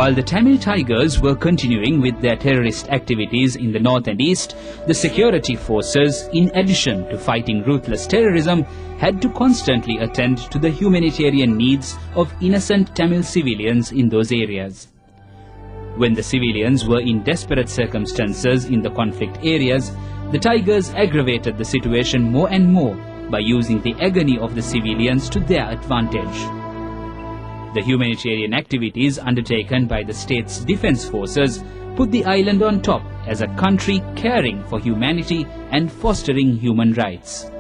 While the Tamil Tigers were continuing with their terrorist activities in the north and east, the security forces, in addition to fighting ruthless terrorism, had to constantly attend to the humanitarian needs of innocent Tamil civilians in those areas. When the civilians were in desperate circumstances in the conflict areas, the Tigers aggravated the situation more and more by using the agony of the civilians to their advantage. The humanitarian activities undertaken by the state's defense forces put the island on top as a country caring for humanity and fostering human rights.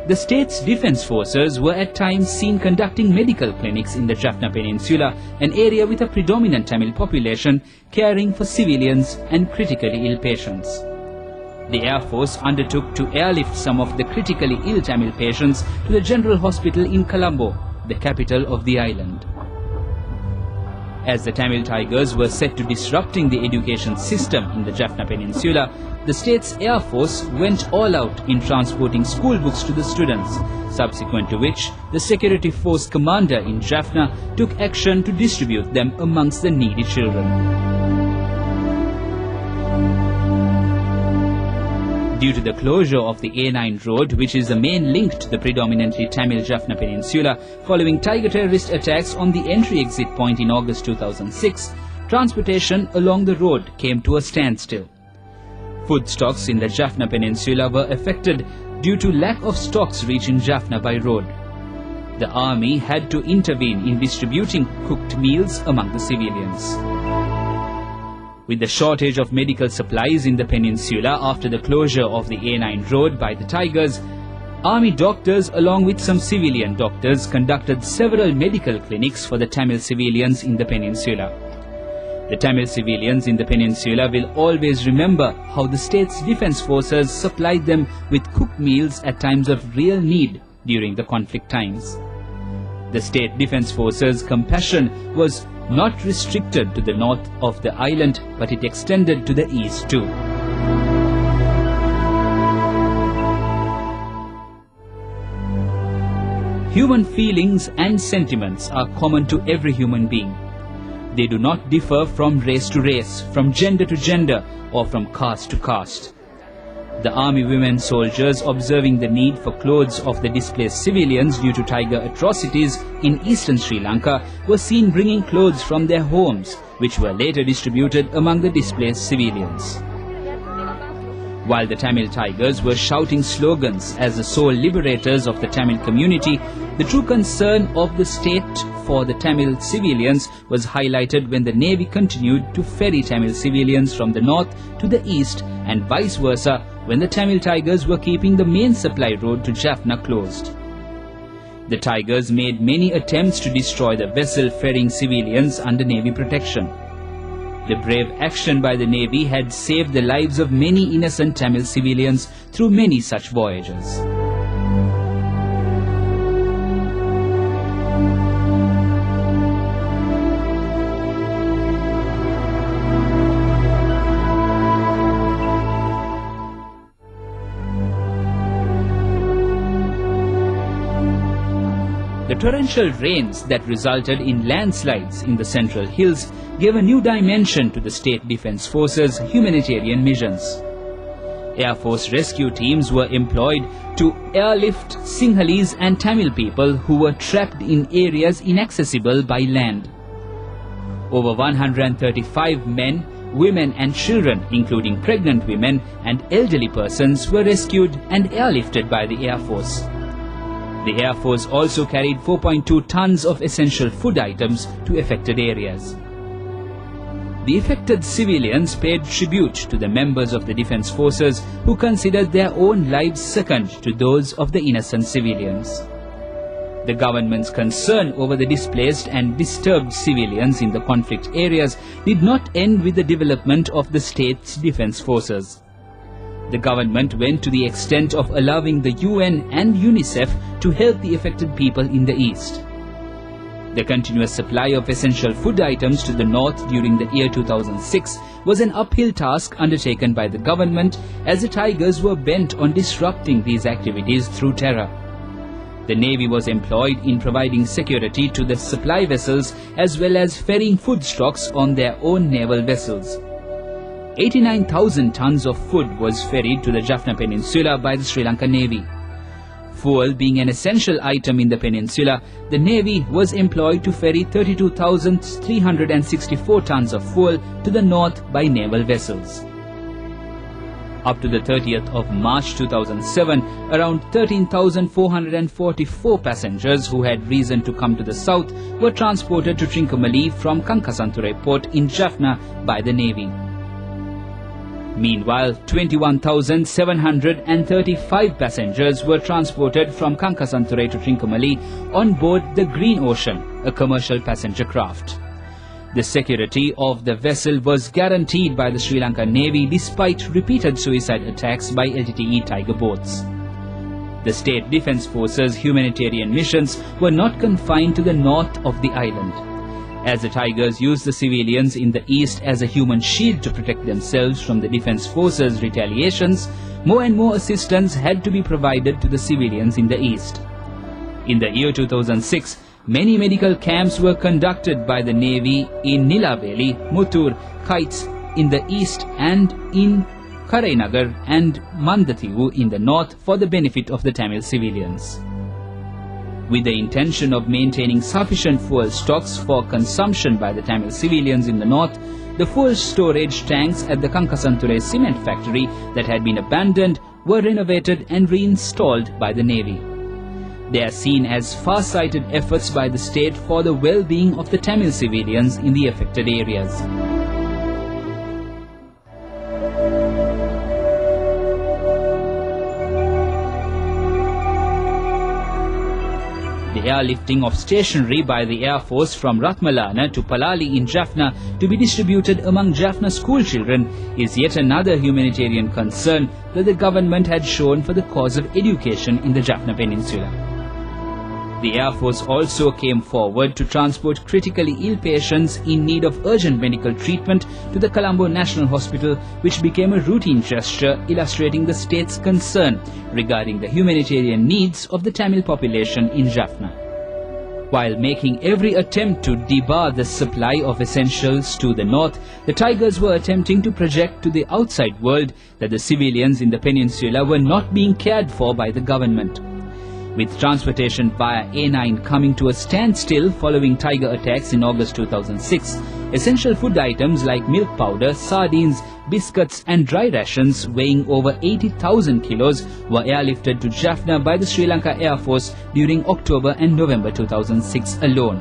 The state's defense forces were at times seen conducting medical clinics in the Jaffna Peninsula, an area with a predominant Tamil population, caring for civilians and critically ill patients. The Air Force undertook to airlift some of the critically ill Tamil patients to the General Hospital in Colombo, the capital of the island. As the Tamil Tigers were set to disrupting the education system in the Jaffna Peninsula, the state's Air Force went all out in transporting school books to the students, subsequent to which the security force commander in Jaffna took action to distribute them amongst the needy children. Due to the closure of the A9 road, which is the main link to the predominantly Tamil Jaffna Peninsula, following Tiger terrorist attacks on the entry-exit point in August 2006, transportation along the road came to a standstill. Food stocks in the Jaffna Peninsula were affected due to lack of stocks reaching Jaffna by road. The army had to intervene in distributing cooked meals among the civilians. With the shortage of medical supplies in the peninsula after the closure of the A9 road by the Tigers, army doctors along with some civilian doctors conducted several medical clinics for the Tamil civilians in the peninsula. The Tamil civilians in the peninsula will always remember how the state's defense forces supplied them with cooked meals at times of real need during the conflict times. The state defense forces' compassion was not restricted to the north of the island, but it extended to the east too. Human feelings and sentiments are common to every human being. They do not differ from race to race, from gender to gender, or from caste to caste. The army women soldiers, observing the need for clothes of the displaced civilians due to Tiger atrocities in eastern Sri Lanka, were seen bringing clothes from their homes, which were later distributed among the displaced civilians. While the Tamil Tigers were shouting slogans as the sole liberators of the Tamil community, the true concern of the state for the Tamil civilians was highlighted when the Navy continued to ferry Tamil civilians from the north to the east and vice versa when the Tamil Tigers were keeping the main supply road to Jaffna closed. The Tigers made many attempts to destroy the vessel ferrying civilians under Navy protection. The brave action by the Navy had saved the lives of many innocent Tamil civilians through many such voyages. The torrential rains that resulted in landslides in the Central Hills gave a new dimension to the State Defence Force's humanitarian missions. Air Force rescue teams were employed to airlift Sinhalese and Tamil people who were trapped in areas inaccessible by land. Over 135 men, women and children, including pregnant women and elderly persons, were rescued and airlifted by the Air Force. The Air Force also carried 4.2 tons of essential food items to affected areas. The affected civilians paid tribute to the members of the defense forces who considered their own lives second to those of the innocent civilians. The government's concern over the displaced and disturbed civilians in the conflict areas did not end with the development of the state's defense forces. The government went to the extent of allowing the UN and UNICEF to help the affected people in the east. The continuous supply of essential food items to the north during the year 2006 was an uphill task undertaken by the government, as the Tigers were bent on disrupting these activities through terror. The Navy was employed in providing security to the supply vessels as well as ferrying food stocks on their own naval vessels. 89,000 tons of food was ferried to the Jaffna Peninsula by the Sri Lankan Navy. Fuel being an essential item in the peninsula, the Navy was employed to ferry 32,364 tons of fuel to the north by naval vessels. Up to the 30th of March 2007, around 13,444 passengers who had reason to come to the south were transported to Trincomalee from Kankasanthurei port in Jaffna by the Navy. Meanwhile, 21,735 passengers were transported from Kankasanthurei to Trincomalee on board the Green Ocean, a commercial passenger craft. The security of the vessel was guaranteed by the Sri Lankan Navy despite repeated suicide attacks by LTTE Tiger boats. The State Defence Forces humanitarian missions were not confined to the north of the island. As the Tigers used the civilians in the east as a human shield to protect themselves from the Defence Forces' retaliations, more and more assistance had to be provided to the civilians in the east. In the year 2006, many medical camps were conducted by the Navy in Nilabeli, Muttur, Kites in the east and in Karainagar and Mandathivu in the north for the benefit of the Tamil civilians. With the intention of maintaining sufficient fuel stocks for consumption by the Tamil civilians in the north, the fuel storage tanks at the Kankasanthurei cement factory that had been abandoned were renovated and reinstalled by the Navy. They are seen as far-sighted efforts by the state for the well-being of the Tamil civilians in the affected areas. The airlifting of stationery by the Air Force from Ratmalana to Palali in Jaffna to be distributed among Jaffna school children is yet another humanitarian concern that the government had shown for the cause of education in the Jaffna Peninsula. The Air Force also came forward to transport critically ill patients in need of urgent medical treatment to the Colombo National Hospital, which became a routine gesture illustrating the state's concern regarding the humanitarian needs of the Tamil population in Jaffna. While making every attempt to debar the supply of essentials to the north, the Tigers were attempting to project to the outside world that the civilians in the peninsula were not being cared for by the government. With transportation via A9 coming to a standstill following Tiger attacks in August 2006, essential food items like milk powder, sardines, biscuits and dry rations weighing over 80,000 kilos were airlifted to Jaffna by the Sri Lanka Air Force during October and November 2006 alone.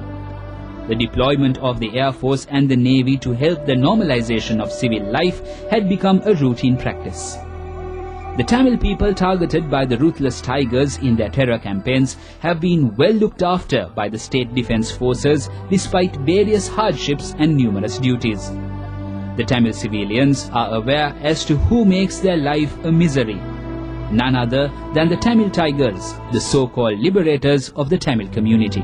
The deployment of the Air Force and the Navy to help the normalization of civil life had become a routine practice. The Tamil people targeted by the ruthless Tigers in their terror campaigns have been well looked after by the State Defence Forces despite various hardships and numerous duties. The Tamil civilians are aware as to who makes their life a misery. None other than the Tamil Tigers, the so-called liberators of the Tamil community.